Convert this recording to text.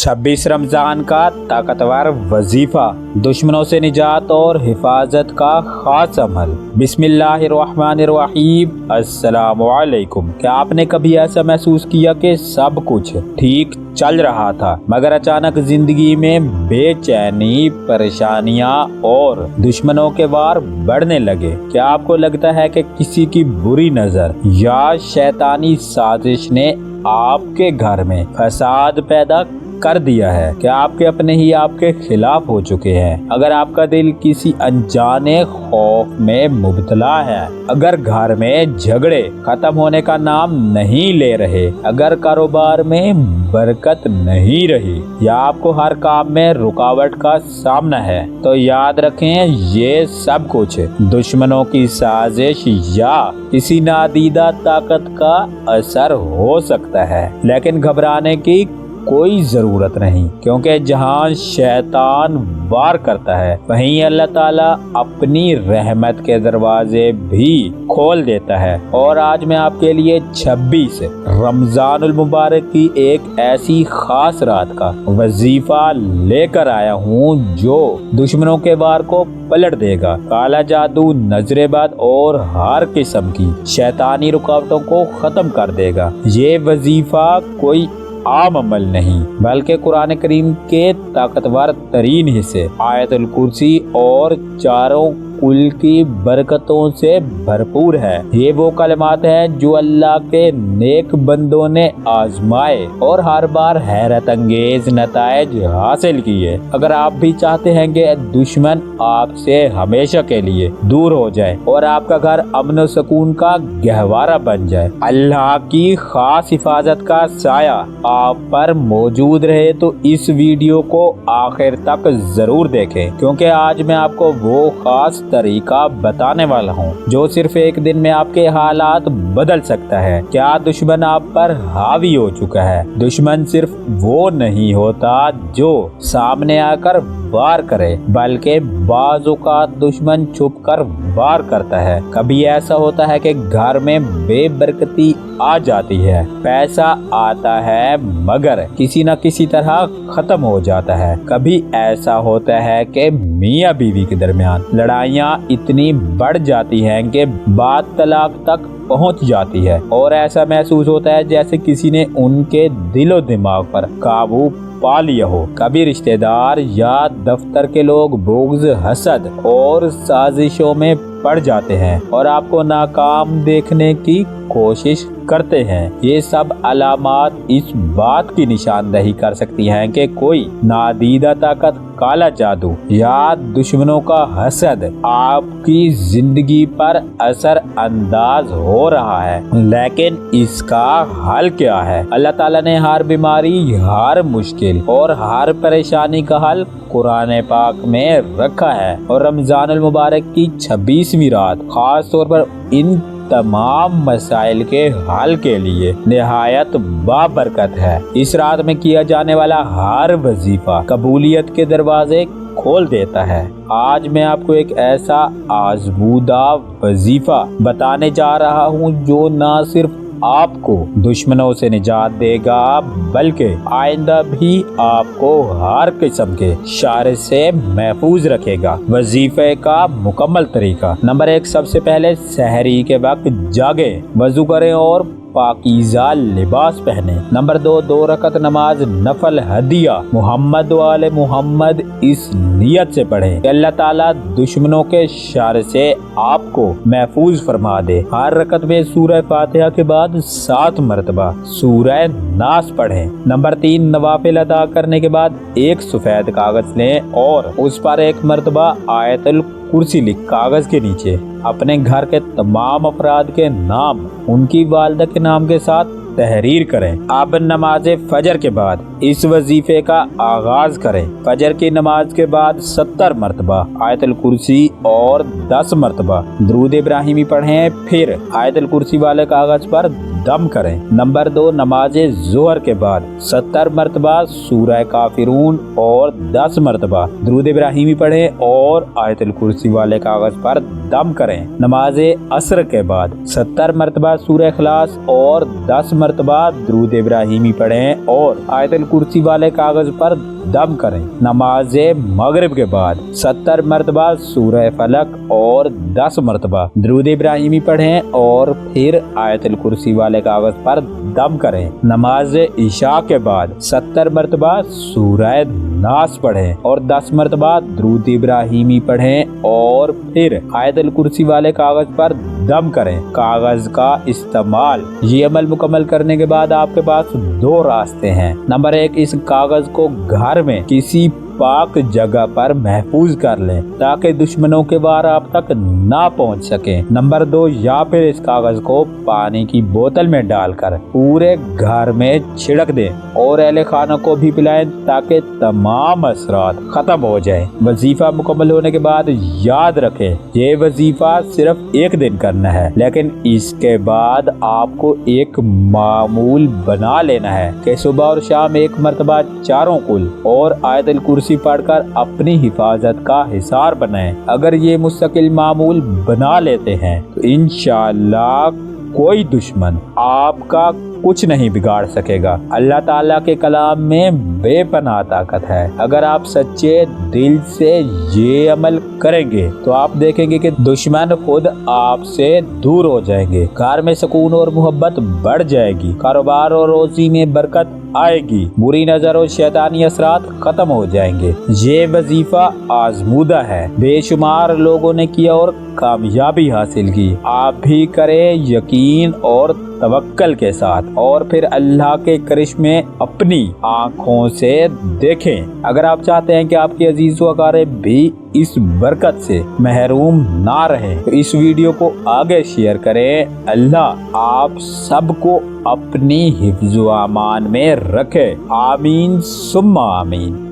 26 रमज़ान का ताकतवर वजीफ़ा, दुश्मनों से निजात और हिफाजत का खास अमल। बिस्मिल्लाहिर्रहमानिर्रहीम। अस्सलामुअलैकुम। क्या आपने कभी ऐसा महसूस किया कि सब कुछ ठीक चल रहा था मगर अचानक जिंदगी में बेचैनी, परेशानियां और दुश्मनों के वार बढ़ने लगे? क्या आपको लगता है कि किसी की बुरी नजर या शैतानी साजिश ने आपके घर में फसाद पैदा कर दिया है? क्या आपके अपने ही आपके खिलाफ हो चुके हैं? अगर आपका दिल किसी अनजाने खौफ में मुब्तला है, अगर घर में झगड़े खत्म होने का नाम नहीं ले रहे, अगर कारोबार में बरकत नहीं रही या आपको हर काम में रुकावट का सामना है, तो याद रखें ये सब कुछ दुश्मनों की साजिश या किसी नादीदा ताकत का असर हो सकता है। लेकिन घबराने की कोई जरूरत नहीं, क्योंकि जहां शैतान वार करता है वहीं अल्लाह ताला अपनी रहमत के दरवाजे भी खोल देता है। और आज मैं आपके लिए 26 रमजानुल मुबारक की एक ऐसी खास रात का वजीफा लेकर आया हूँ जो दुश्मनों के वार को पलट देगा, काला जादू, नजरेबद और हर किस्म की शैतानी रुकावटों को खत्म कर देगा। ये वजीफा कोई आम अमल नहीं बल्कि कुरान करीम के ताकतवर तरीन हिस्से आयतुल कुर्सी और चारों कुल की बरकतों से भरपूर है। ये वो कलमात हैं जो अल्लाह के नेक बंदों ने आजमाए और हर बार हैरत अंगेज नताइज हासिल किए। अगर आप भी चाहते हैं कि दुश्मन आपसे हमेशा के लिए दूर हो जाए और आपका घर अमन और सुकून का गहवारा बन जाए, अल्लाह की खास हिफाजत का साया आप पर मौजूद रहे, तो इस वीडियो को आखिर तक जरूर देखें, क्योंकि आज मैं आपको वो खास तरीका बताने वाला हूँ जो सिर्फ एक दिन में आपके हालात बदल सकता है। क्या दुश्मन आप पर हावी हो चुका है? दुश्मन सिर्फ वो नहीं होता जो सामने आकर वार करे, बल्कि बाज़ औक़ात दुश्मन छुप कर वार करता है। कभी ऐसा होता है कि घर में बेबरकती आ जाती है, पैसा आता है मगर किसी न किसी तरह खत्म हो जाता है। कभी ऐसा होता है कि मियाँ बीवी के दरमियान लड़ाइयाँ इतनी बढ़ जाती हैं कि बात तलाक तक पहुंच जाती है और ऐसा महसूस होता है जैसे किसी ने उनके दिलो दिमाग पर काबू पा लिया हो। कभी रिश्तेदार या दफ्तर के लोग बुग़्ज़, हसद और साजिशों में पड़ जाते हैं और आपको नाकाम देखने की कोशिश करते हैं। ये सब अलामात इस बात की निशानदही कर सकती हैं कि कोई नादीदा ताकत, काला जादू या दुश्मनों का हसद आपकी जिंदगी पर असर अंदाज हो रहा है। लेकिन इसका हल क्या है? अल्लाह ताला ने हर बीमारी, हर मुश्किल और हर परेशानी का हल कुरान पाक में रखा है। और रमजानुल मुबारक की 26वीं रात खास तौर पर इन तमाम मसाइल के हल के लिए निहायत बाबरकत है। इस रात में किया जाने वाला हर वजीफा कबूलियत के दरवाजे खोल देता है। आज मैं आपको एक ऐसा आजमूदा वजीफा बताने जा रहा हूँ जो न सिर्फ आपको दुश्मनों से निजात देगा बल्कि आइंदा भी आपको हर किस्म के शर से महफूज रखेगा। वजीफे का मुकम्मल तरीका। नंबर 1, सबसे पहले सहरी के वक्त जागे, वजू करें और पाकीज़ा लिबास पहने। नंबर 2, 2 रकत नमाज नफल हदिया मोहम्मद वाले मोहम्मद इस नियत से पढ़े कि अल्लाह ताला दुश्मनों के शर से आपको महफूज फरमा दे। हर रकत में सूरह फातिहा के बाद 7 मरतबा सूरह नास पढ़े। नंबर 3, नवाफिल अदा करने के बाद एक सफेद कागज लें और उस पर एक मरतबा आयतुल कुर्सी लिख कागज के नीचे अपने घर के तमाम अफराद के नाम उनकी वालिदा के नाम के साथ तहरीर करें। अब नमाज फजर के बाद इस वजीफे का आगाज करें। फजर की नमाज के बाद 70 मरतबा आयतुल कुर्सी और 10 मरतबा दुरूद इब्राहिमी पढ़ें, फिर आयतुल कुर्सी वाले कागज पर दम करें। नंबर 2, नमाज जोहर के बाद 70 मरतबा सूरह काफिरून और 10 मरतबा दुरूद इब्राहिमी पढ़ें और आयतुल कुर्सी वाले कागज पर दम करें। नमाज असर के बाद 70 मरतबा सूरह इखलास और 10 मरतबा दुरूद इब्राहिमी पढ़ें और आयतुल कुर्सी वाले कागज पर दम करें। नमाज मगरिब के बाद 70 मरतबा सूरह फलक और 10 मरतबा दुरूद इब्राहिमी पढ़ें और फिर आयतुल कुर्सी वाले कागज पर दम करें। नमाज इशा के बाद 70 मरतबा सूरह नास पढ़ें और 10 मरतबा दुरूद इब्राहिमी पढ़ें और फिर आयतुल कुर्सी वाले कागज पर दम करें। कागज का इस्तेमाल। ये अमल मुकम्मल करने के बाद आपके पास दो रास्ते हैं। नंबर 1, इस कागज को घर में किसी पाक जगह पर महफूज कर लें ताकि दुश्मनों के वार आप तक ना पहुंच सके। नंबर 2, या फिर इस कागज को पानी की बोतल में डालकर पूरे घर में छिड़क दें और अहले खाना को भी पिलाएं ताकि तमाम असरात खत्म हो जाए। वजीफा मुकम्मल होने के बाद याद रखें, ये वजीफा सिर्फ एक दिन करना है, लेकिन इसके बाद आपको एक मामूल बना लेना है कि सुबह और शाम एक मरतबा चारों कुल और आयतुल कुर्सी पढ़कर अपनी हिफाजत का हिसार बनाएं। अगर ये मुस्तकिल मामूल बना लेते हैं तो इंशाअल्लाह कोई दुश्मन आपका कुछ नहीं बिगाड़ सकेगा। अल्लाह ताला के कलाम में बेपनाह ताकत है। अगर आप सच्चे दिल से ये अमल करेंगे तो आप देखेंगे कि दुश्मन खुद आपसे दूर हो जाएंगे, घर में सुकून और मोहब्बत बढ़ जाएगी, कारोबार और रोजी में बरकत आएगी, बुरी नजर और शैतानी असरात खत्म हो जाएंगे। ये वजीफा आजमूदा है, बेशुमार लोगों ने किया और कामयाबी हासिल की। आप भी करें यकीन और तवक्कल के साथ और फिर अल्लाह के करिश्मे अपनी आँखों से देखें। अगर आप चाहते हैं कि आपके अजीज व अकारिब भी इस बरकत से महरूम ना रहें तो इस वीडियो को आगे शेयर करें। अल्लाह आप सबको अपनी हिफ्ज़ व अमान में रखे। आमीन सुम्मा आमीन।